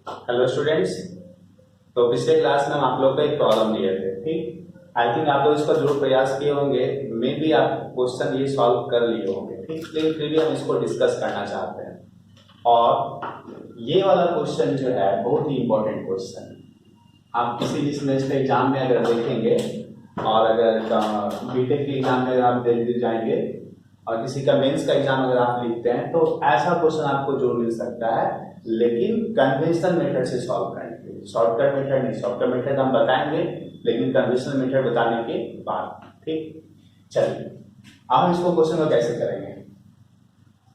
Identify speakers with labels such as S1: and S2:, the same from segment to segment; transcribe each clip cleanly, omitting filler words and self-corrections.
S1: Hello students. तो पिछले class में हम आप लोग को एक प्रॉब्लम दिए थे, ठीक। आई थिंक आप लोग इसका जरूर प्रयास किए होंगे, मे भी आप क्वेश्चन ये सॉल्व कर लिए होंगे, ठीक। लेकिन फिर भी हम इसको डिस्कस करना चाहते हैं। और ये वाला क्वेश्चन जो है बहुत ही इंपॉर्टेंट क्वेश्चन है। आप किसी भी सेमेस्टर के एग्जाम में अगर देखेंगे और अगर बीटेक के एग्जाम में अगर आप दे जाएंगे और किसी का मेंस का एग्जाम अगर आप लिखते हैं तो ऐसा क्वेश्चन आपको जरूर मिल सकता है, लेकिन कन्वेंशनल मेथड से सॉल्व करने के लिए। शॉर्टकट मेथड नहीं, शॉर्टकट मेथड हम बताएंगे लेकिन कन्वेंशनल मेथड बताने के बाद, ठीक। चलिए अब हम इसको क्वेश्चन को कैसे करेंगे।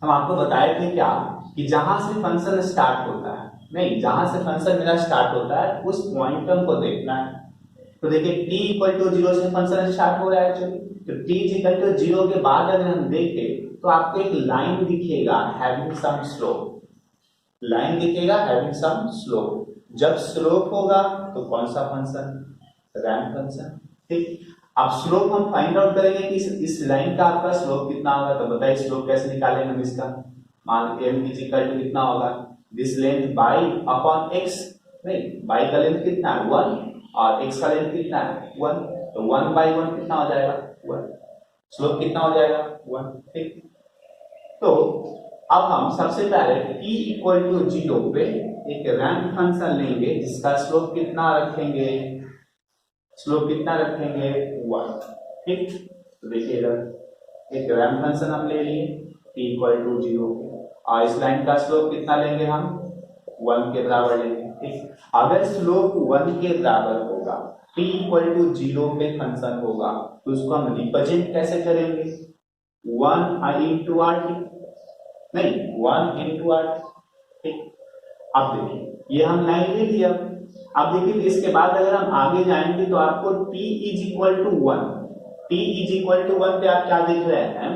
S1: हम आपको बताए थे क्या कि जहां से फंक्शन स्टार्ट होता है, नहीं, जहां से फंक्शन मेरा स्टार्ट होता है उस पॉइंटम को देखना है। तो देखिए t इक्वल टू 0 से फंक्शन स्टार्ट हो रहा है एक्चुअली। तो t इक्वल टू 0 के बाद अगर हम देखें तो आपको एक लाइन दिखेगा हैविंग सम स्लोप। लाइन दिखेगा हैविंग सम स्लोप। जब स्लोप होगा तो कौन सा फंक्शन? रैंप फंक्शन, ठीक। अब स्लोप हम फाइंड आउट करेंगे कि इस लाइन का आपका स्लोप कितना होगा। तो बताइए स्लोप कैसे निकालेंगे हम इसका। मान m इक्वल टू कितना होगा, this length by upon x। नहीं, बाई का लेंथ कितना है 1 और x का लेंथ कितना है 1। तो 1 बाई 1 कितना हो जाएगा 1। स्लोप कितना हो जाएगा 1, ठीक। तो अब हम सबसे पहले t इक्वल टू 0 पे एक रैंप फंक्शन लेंगे जिसका स्लोप कितना रखेंगे, स्लोप कितना रखेंगे 1, ठीक। तो देखिएगा एक रैंप फंक्शन हम ले लिए t इक्वल टू 0 और इस लाइन का स्लोप कितना लेंगे हम 1 के बराबर लेंगे, ठीक। अगर स्लोप 1 के बराबर होगा, t इक्वल टू 0 पे फंक्शन होगा, तो उसको हम रिप्रेजेंट कैसे करेंगे 1 इंटू आर, नहीं 1 इंटू आर, ठीक। अब देखिए ये हम लाइन ले लिया। अब देखिए इसके बाद अगर हम आगे जाएंगे तो आपको t is equal to 1, t is equal to 1 पे आप क्या देख रहे हैं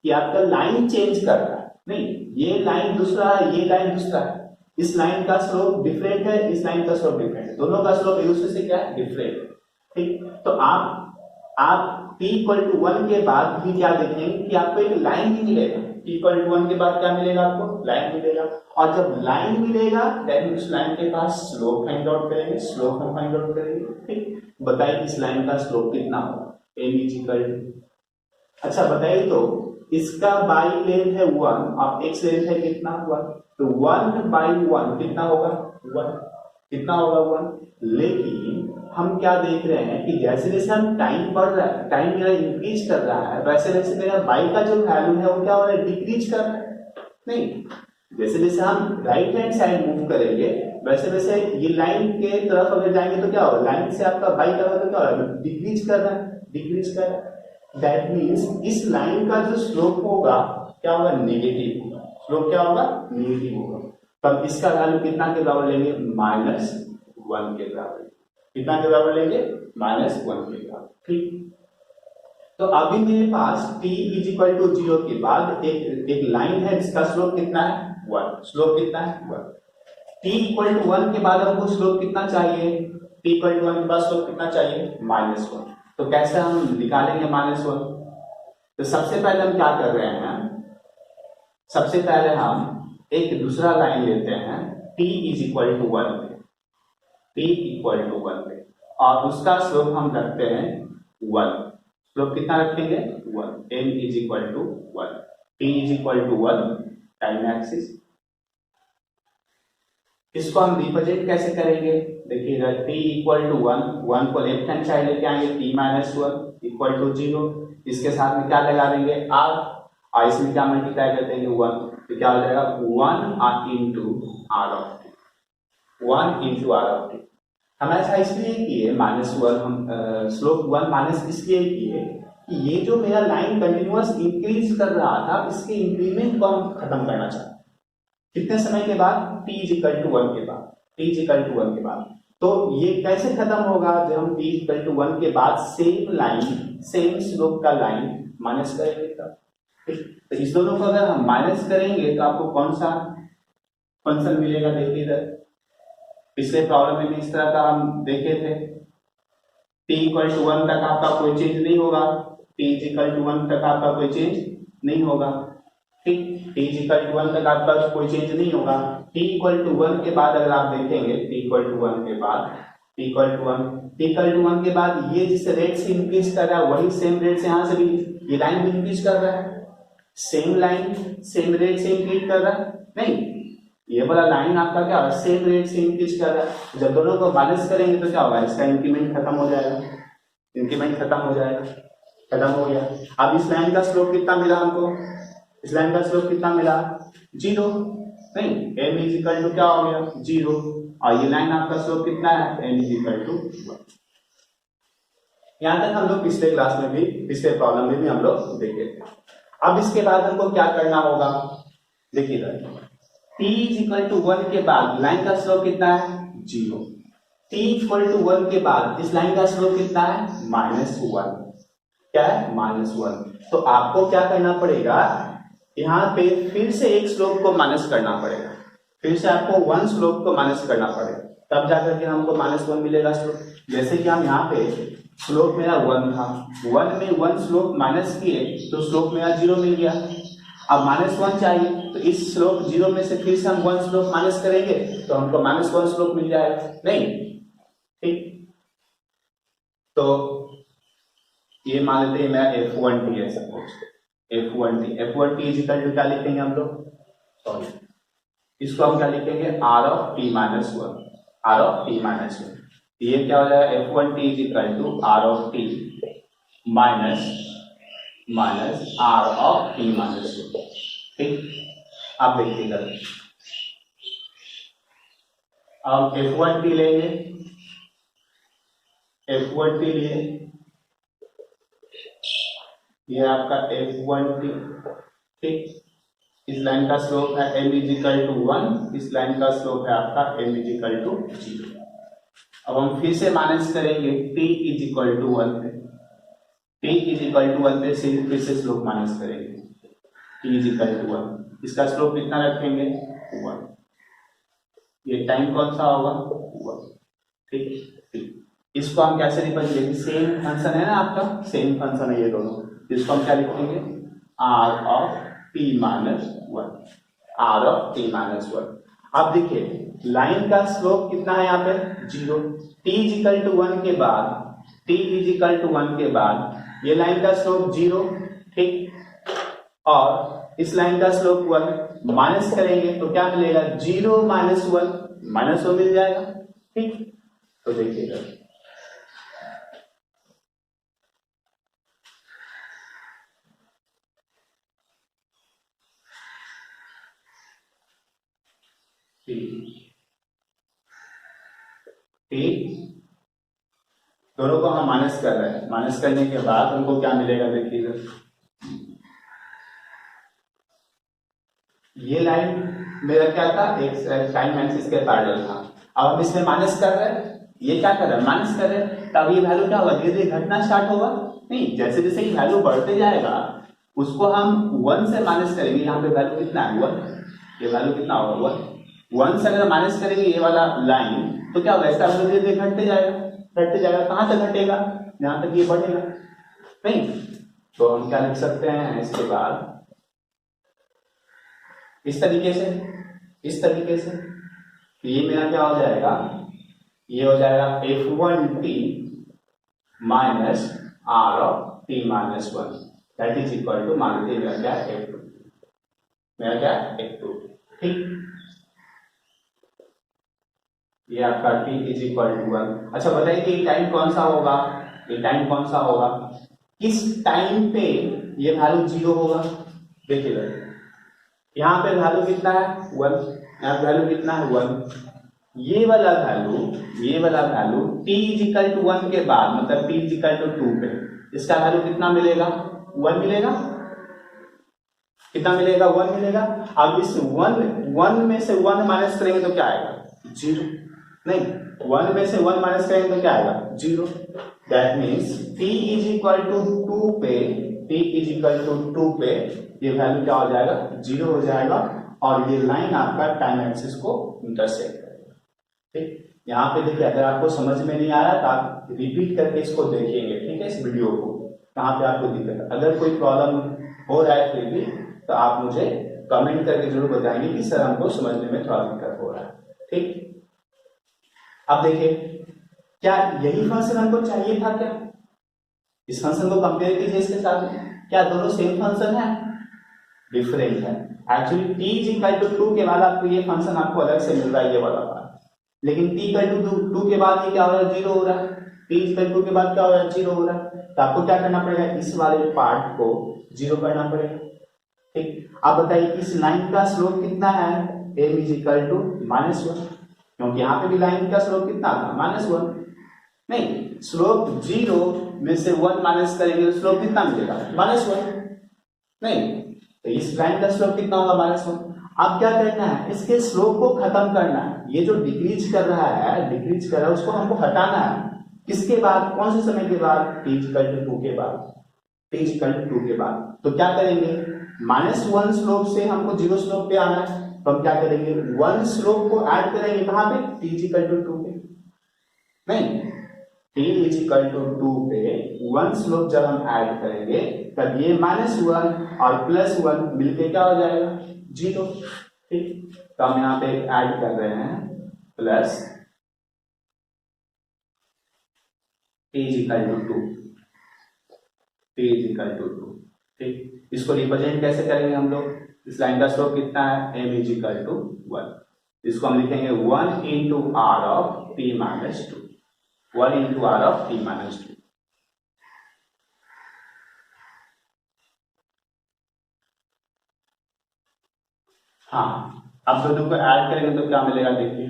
S1: कि आपका लाइन चेंज कर रहा है। नहीं, ये लाइन दूसरा है, ये लाइन दूसरा है। इस लाइन का स्लोप डिफरेंट है, इस लाइन का स्लोप डिफरेंट है, दोनों का स्लोप एक दूसरे से क्या है डिफरेंट है, ठीक। तो आप t इक्वल टू 1 के बाद भी क्या देखेंगे कि आपको एक लाइन ही मिलेगा। t इक्वल टू 1 के बाद क्या मिलेगा आपको, लाइन मिलेगा। और जब लाइन मिलेगा देन उस लाइन के पास स्लोप फाइंड आउट करेंगे, स्लोप हम फाइंड आउट करेंगे, ठीक। बताइए इस लाइन का स्लोप कितना होगा m इज इक्वल टू, अच्छा बताइए तो इसका बाई लेंथ है 1 और x लेंथ है कितना 1, तो 1 बाई 1 कितना होगा 1, कितना होगा 1। लेकिन हम क्या देख रहे हैं कि जैसे जैसे हम टाइम बढ़ रहा है, टाइम मेरा इंक्रीज कर रहा है, वैसे वैसे मेरा बाई का जो वैल्यू है वो क्या हो रहा है डिक्रीज कर रहा है। नहीं, जैसे जैसे हम राइट हैंड साइड मूव करेंगे वैसे वैसे ये लाइन के तरफ अगर जाएंगे तो क्या होगा, लाइन से आपका बाई का तो क्या हो रहा है डिक्रीज कर रहा है, डिक्रीज कर रहा है। दैट मीन्स इस लाइन का जो स्लोप होगा क्या होगा नेगेटिव होगा, स्लोप क्या होगा नेगेटिव होगा। तब इसका वैल्यू कितना के बराबर लेंगे -1 के बराबर, कितना के बराबर लेंगे -1 के बराबर, ठीक। तो अभी मेरे पास t इज इक्वल टू 0 के बाद एक लाइन है जिसका स्लोप कितना है 1, स्लोप कितना है 1। t इक्वल टू 1 के बाद हमको स्लोप कितना चाहिए, t इक्वल टू 1 के बाद स्लोप कितना चाहिए -1। तो कैसे हम निकालेंगे -1। तो सबसे पहले हम क्या कर रहे हैं, सबसे पहले हम एक दूसरा लाइन लेते हैं t इज इक्वल टू 1 पे, t इक्वल टू 1 पे, और उसका स्लोप हम रखते हैं 1। स्लोप कितना रखेंगे 1, m is equal to 1, t is equal to 1 time axis. इसको हम रिप्रेजेंट कैसे करेंगे, देखिएगा t इक्वल टू 1 को लेफ्ट हैंड साइड लेके आएंगे, t माइनस 1 इक्वल टू 0, इसके साथ में क्या लगा देंगे r, और इसमें क्या मल्टीप्लाई कर देंगे 1, तो क्या हो जाएगा 1 into r of t, 1 into r of t। हम ऐसा इसलिए किए -1, हम स्लोप 1 माइनस इसलिए किए कि ये जो मेरा लाइन कंटिन्यूअस इंक्रीज कर रहा था इसके इंक्रीमेंट को हम खत्म करना चाहते हैं। कितने समय के बाद, t इज इक्वल टू 1 के बाद, t इज इक्वल टू 1 के बाद। तो ये कैसे खत्म होगा, जब हम t इज इक्वल टू 1 के बाद सेम लाइन, सेम स्लोप का लाइन माइनस करेंगे तब, ठीक। तो इस दोनों को अगर हम माइनस करेंगे तो आपको कौन सा फंक्शन मिलेगा, देखिए इधर पिछले प्रॉब्लम में भी इस तरह का हम देखे थे। t इक्वल टू 1 तक आपका कोई चेंज नहीं होगा, t इक्वल टू 1 तक आपका कोई चेंज नहीं होगा, ठीक। t इक्वल टू 1 तक आपका कोई चेंज नहीं होगा। t इक्वल टू 1 के बाद अगर आप देखेंगे t इक्वल टू 1 के बाद t इक्वल टू 1 के बाद ये जिस रेट से इंक्रीज कर रहा है वही सेम रेट से यहाँ से भी ये लाइन भी इंक्रीज कर रहा है, सेम लाइन सेम रेट से इंक्रीज कर रहा है, नहीं ये वाला लाइन आपका क्या सेम रेट से इंक्रीज कर रहा है। जब दोनों को माइनस करेंगे तो क्या होगा, इसका इंक्रीमेंट खत्म हो जाएगा, इंक्रीमेंट खत्म हो जाएगा, खत्म हो गया। अब इस लाइन का स्लोप कितना मिला हमको, इस लाइन का स्लोप कितना मिला 0, नहीं m इज इक्वल टू क्या हो गया 0, और ये लाइन आपका स्लोप कितना है m इज इक्वल टू 1। यहां तक हम लोग पिछले क्लास में भी पिछले प्रॉब्लम में भी हम लोग देखे थे। अब इसके बाद हमको क्या करना होगा, देखिएगा t इज इक्वल टू 1 के बाद लाइन का स्लोप कितना है 0, t इक्वल टू 1 के बाद इस लाइन का स्लोप कितना है -1, क्या है -1। तो आपको क्या करना पड़ेगा, यहाँ पे फिर से एक स्लोप को माइनस करना पड़ेगा, फिर से आपको 1 स्लोप को माइनस करना पड़ेगा, तब जाकर के हमको -1 मिलेगा स्लोप। जैसे कि हम यहाँ पे स्लोप मेरा 1 था, 1 में 1 स्लोप माइनस किए तो स्लोप मेरा 0 मिल गया। अब -1 चाहिए तो इस स्लोप 0 में से फिर से हम 1 स्लोप माइनस करेंगे तो हमको -1 स्लोप मिल जाएगा, नहीं ठीक। तो ये मान लेते हैं मेरा f1t है suppose, f1t is equal to क्या लिखेंगे हम लोग, सॉरी इसको हम क्या लिखेंगे r of t minus 1, r of t minus 1। ये क्या हो जाएगा f1t is equal to r of t minus r of t minus 1, ठीक। आप देखिएगा अब f1t लेंगे, f1t लिए ये आपका f1t, ठीक। इस लाइन का स्लोप है m इज इक्वल टू 1, इस लाइन का स्लोप है आपका m इज इक्वल टू 0। अब हम फिर से माइनस करेंगे t इज इक्वल टू 1 पे, t इज इक्वल टू 1 पे फिर से स्लोप माइनस करेंगे, t इज इक्वल टू 1, इसका स्लोप कितना रखेंगे 1, ये टाइम कौन सा होगा 1, ठीक। इसको हम कैसे रिप्रेजेंट करेंगे, सेम फंक्शन है ना आपका, सेम फंक्शन है ये दोनों, इसको हम क्या लिखेंगे r of t minus 1, r of t minus 1। अब देखिए लाइन का स्लोप कितना है यहाँ पे 0, t इज इक्वल टू 1 के बाद, t इज इक्वल टू 1 के बाद ये लाइन का स्लोप 0, ठीक, और इस लाइन का स्लोप 1, माइनस करेंगे तो क्या मिलेगा 0 माइनस 1 मिल जाएगा, ठीक। तो देखिएगा दोनों को हम माइनस कर रहे हैं, माइनस करने के बाद हमको क्या मिलेगा देखिएगा, ये लाइन मेरा क्या था एक टाइम एक्सिस के पैरेलल था, अब हम इसमें माइनस कर रहे हैं, ये क्या कर रहे हैं माइनस कर रहे हैं, तब ये वैल्यू क्या होगा धीरे धीरे घटना स्टार्ट होगा, नहीं जैसे जैसे ये वैल्यू बढ़ते जाएगा उसको हम 1 से माइनस करेंगे, यहाँ पे वैल्यू कितना है 1, ये वैल्यू कितना होगा 1 से अगर माइनस करेंगे ये वाला लाइन तो क्या होगा इसका वैल्यू धीरे धीरे घटते जाएगा, कहां तक घटेगा जहां तक ये बढ़ेगा, नहीं। तो हम क्या लिख सकते हैं इसके बाद इस तरीके से तो ये मेरा क्या हो जाएगा, ये हो जाएगा f1t minus r of t minus 1 that is equal to मान लीजिए मेरा क्या f2, मेरा क्या f2, ठीक। ये आपका t इज इक्वल टू 1। अच्छा बताइए कि टाइम कौन सा होगा, ये टाइम कौन सा होगा, किस टाइम पे ये वैल्यू 0 होगा, देखिएगा यहाँ पे वैल्यू कितना है 1, यहाँ पे वैल्यू कितना है 1, ये वाला value t is equal to 1 के बाद मतलब t इज इक्वल टू 2 पे इसका वैल्यू कितना मिलेगा 1 मिलेगा, कितना मिलेगा 1 मिलेगा। अब इस 1 में से 1 माइनस करेंगे तो क्या आएगा 0, नहीं 1 में से 1 माइनस करेंगे तो क्या आएगा 0, that means t is equal to 2 पे, t इज इक्वल टू 2 पे ये वैल्यू क्या हो जाएगा 0 हो जाएगा, और ये लाइन आपका टाइम एक्सिस को इंटरसेक्ट करेगा, ठीक। यहाँ पे देखिए अगर आपको समझ में नहीं आ रहा तो आप रिपीट करके इसको देखेंगे, ठीक है, इस वीडियो को कहाँ पे आपको दिक्कत है, अगर कोई प्रॉब्लम हो रहा है फिर भी तो आप मुझे कमेंट करके जरूर बताएंगे कि सर हमको समझने में थोड़ा दिक्कत हो रहा है। ठीक, अब देखिए क्या यही फंक्शन हमको चाहिए था क्या? इस फंक्शन को कंपेयर कीजिए इसके साथ में, क्या दोनों सेम फंक्शन है? डिफरेंट है। Actually t is equal to 2 के बाद आपको ये फंक्शन आपको अलग से मिल रहा है, ये वाला पार्ट, लेकिन t इक्वल टू 2 के बाद ये क्या हो रहा है? 0 हो रहा है। t इक्वल टू 2 के बाद क्या हो रहा है? 0 हो रहा है। तो आपको क्या करना पड़ेगा? इस वाले पार्ट को 0 करना पड़ेगा। ठीक, आप बताइए इस लाइन का स्लोप कितना है? m इज इक्वल टू -1, क्योंकि यहाँ पे भी लाइन का स्लोप कितना था? -1। नहीं, स्लोप 0 में से 1 माइनस करेंगे तो स्लोप कितना मिलेगा? -1। नहीं, तो इस लाइन का स्लोप कितना होगा? -1। अब क्या करना है? इसके स्लोप को खत्म करना है। ये जो डिक्रीज कर रहा है उसको हमको हटाना है। किसके बाद? कौन से समय के बाद? t इक्वल टू 2 के बाद। t इक्वल टू 2 के बाद तो क्या करेंगे? -1 स्लोप से हमको 0 स्लोप पे आना है, तो हम क्या करेंगे? 1 स्लोप को ऐड करेंगे कहां पे? t इक्वल टू 2 पे। नहीं, t इज इक्वल टू 2 पे 1 स्लोप जब हम ऐड करेंगे तब ये -1 और +1 मिलके क्या हो जाएगा? 0। ठीक, तो हम यहाँ पे ऐड कर रहे हैं plus t is equal to 2, t is equal to 2। ठीक, इसको रिप्रेजेंट कैसे करेंगे हम लोग? इस लाइन का स्लोप कितना है? m is equal to 1। इसको हम लिखेंगे 1 into r of t minus 2, 1 into r of t minus 2। हाँ, अब दोनों को ऐड करेंगे तो क्या मिलेगा? देखिए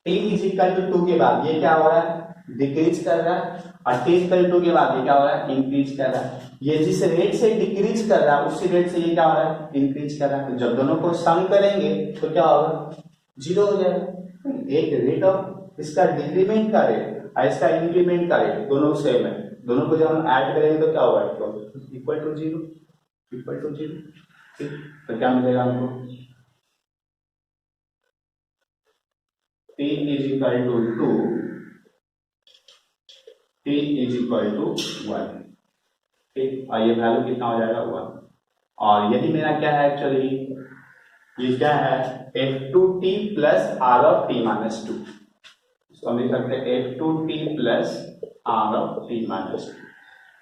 S1: t इज इक्वल टू 2 के बाद ये क्या हो रहा है? डिक्रीज कर रहा है, और t इक्वल टू 2 के बाद ये क्या हो रहा है? इंक्रीज कर रहा है। ये जिस रेट से डिक्रीज कर रहा है उसी रेट से ये क्या हो रहा है? इंक्रीज कर रहा है। तो जब दोनों को सम करेंगे तो क्या होगा? 0 हो जाएगा। एक रेट ऑफ इसका डिक्रीमेंट का रेट और इसका इंक्रीमेंट का रेट दोनों सेम है। दोनों को जब हम ऐड करेंगे तो क्या होगा? Equal to 0, equal to 0। ठीक, तो क्या मिलेगा हमको? t is equal to 2, t is equal to 1। ठीक, और ये वैल्यू कितना हो जाएगा? 1। और यही मेरा क्या है एक्चुअली? ये क्या है? f2t plus r of t minus 2। इसको हम लिख सकते हैं f2t plus r of t minus 2।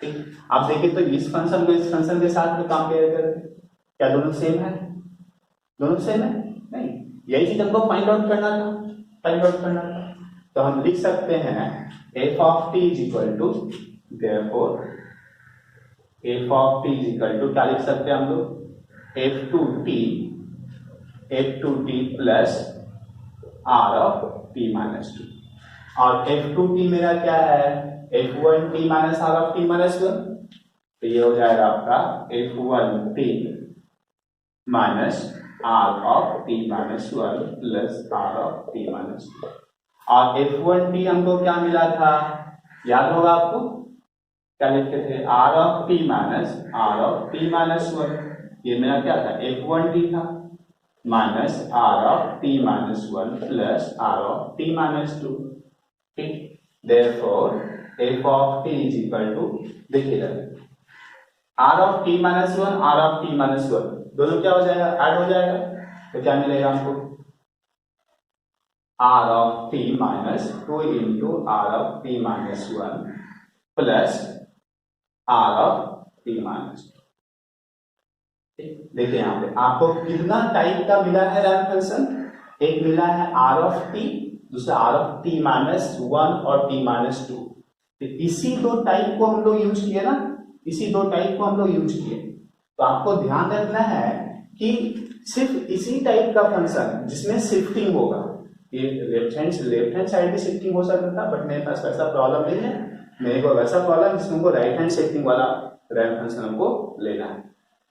S1: ठीक, आप देखिए तो इस फंक्शन को इस फंक्शन के साथ में कंपेयर करें, क्या दोनों सेम है? दोनों सेम है? नहीं, यही चीज हमको फाइंड आउट करना था, फाइंड आउट करना था। तो हम लिख सकते हैं f of t is equal to, therefore f of t is equal to क्या लिख सकते हैं हम लोग? f2t plus r of t minus 2। और f2t मेरा क्या है? f1t minus r of t minus 1। तो ये हो जाएगा आपका f1t minus r of t minus 1 plus r of t minus 2। और f1t हमको क्या मिला था? याद होगा आपको? क्या लिखे थे? r of t minus r of t minus 1। ये मेरा क्या था? f1t था minus r of t minus 1 plus r of t minus 2। ठीक, therefore f of t is equal to, देखिएगा r of t minus 1 r of t minus 1 दोनों क्या हो जाएगा? ऐड हो जाएगा। तो क्या मिलेगा हमको? r of t minus 2 into r of t minus 1 plus r of t minus 2। देखिए यहाँ पे आपको कितना टाइप का मिला है रैंप फंक्शन? एक मिला है r ऑफ t, दूसरा r ऑफ t माइनस 1 और t माइनस 2। इसी दो टाइप को हम लोग यूज किए ना, इसी दो टाइप को हम लोग यूज किए। तो आपको ध्यान रखना है कि सिर्फ इसी टाइप का फंक्शन जिसमें शिफ्टिंग होगा, ये लेफ्ट हैंड साइड भी शिफ्टिंग हो सकता था, बट मेरे पास वैसा प्रॉब्लम नहीं है। मेरे को वैसा प्रॉब्लम जिसमें को राइट हैंड शिफ्टिंग वाला रैंप फंक्शन हमको लेना है।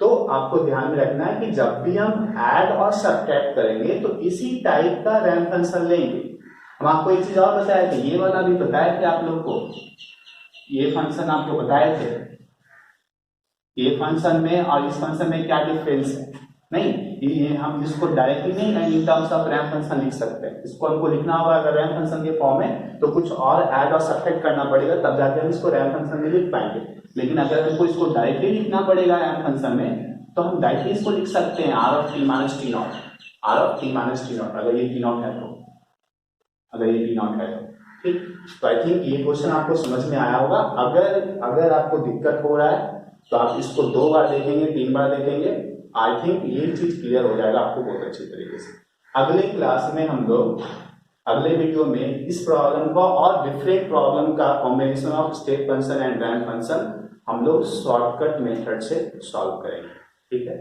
S1: तो आपको ध्यान में रखना है कि जब भी हम ऐड और सब्ट्रैक्ट करेंगे तो इसी टाइप का रैंप फंक्शन लेंगे। हम आपको एक चीज और बताया थे, ये वाला भी बताए थे आप लोग को, ये फंक्शन आपको बताए थे, ये फंक्शन में और इस फंक्शन में क्या डिफरेंस है। नहीं, ये हम इसको डायरेक्टली नहीं in terms off ramp function लिख सकते हैं। इसको हमको लिखना होगा अगर रैंप फंक्शन के फॉर्म में तो कुछ और ऐड और सब्ट्रैक्ट करना पड़ेगा, तब जाके हम इसको रैंप फंक्शन में लिख पाएंगे। लेकिन अगर हमको इसको डायरेक्टली लिखना पड़ेगा यहाँ फंक्शन में, तो हम डायरेक्टली इसको लिख सकते हैं R of T minus T not, R of T minus T not, अगर ये टी नॉट है तो, अगर ये टी नॉट है तो, ठीक। तो आई थिंक ये क्वेश्चन आपको समझ में आया होगा। अगर आपको दिक्कत हो रहा है तो आप इसको 2 बार देखेंगे, 3 बार देखेंगे, आई थिंक ये चीज क्लियर हो जाएगा आपको बहुत अच्छी तरीके से। अगले क्लास में हम लोग अगले वीडियो में इस प्रॉब्लम का और डिफरेंट प्रॉब्लम का combination of step function and ramp function हम लोग शॉर्टकट मेथड से सॉल्व करेंगे, ठीक है।